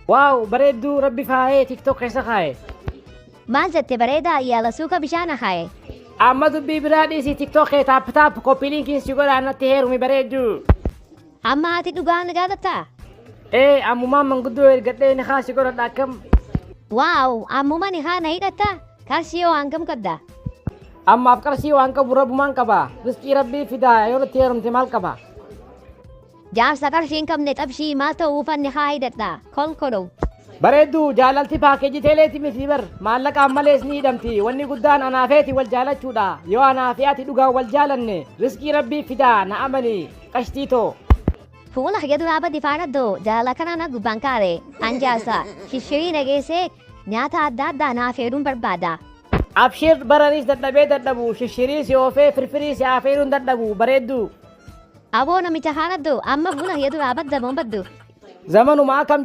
واو bareedduu rabbi faayee tiktok keessa kaaye. Maal jette bareedaa yaala suuka bishaana kaaye. Amma dubbii biraa dhiisii tiktok kee taap koppii liinkiin si godhaan natti heerumi bareedduu. Amma ati dhugaan gaadataa? Ammumaan manguddoo ergadhee ni haa si godhadha akkam. Waaw ammuma ni haa na hidhatta qarshii yoo hangam qabda? Ammaaf qarshii waan qabu rabbumaan qaba. Riskii rabbii fidaa yoo natti heerumte maal qaba? Jaarsa qarshii hin qabne xabshii maal ta'uu uffanni haa hidhadha kolkolou. Bareedduu jaalalti paakeejii teeleeti miti bar maallaqaan malees ni hidhamti wanni guddaan anaafeeti wal jaalachuudha yoo anaafee ati dhugaan wal jaalanne riskii rabbii fidaa na amani qashtiitoo. Fuula kiyya duraa baddi faanaddo jaalala kanaan gubbaan kaare an jaarsa shishirii dhageessee nyaata adda addaa naaf heeruun barbaada. Abshir baraniis dadhabee dadhabu shishirii si oofee firfirii si afeeruun dadhabu bareedduu. Aboo namicha faanaddo amma fuula kiyya duraa badda boon baddu. Zamanuma akkam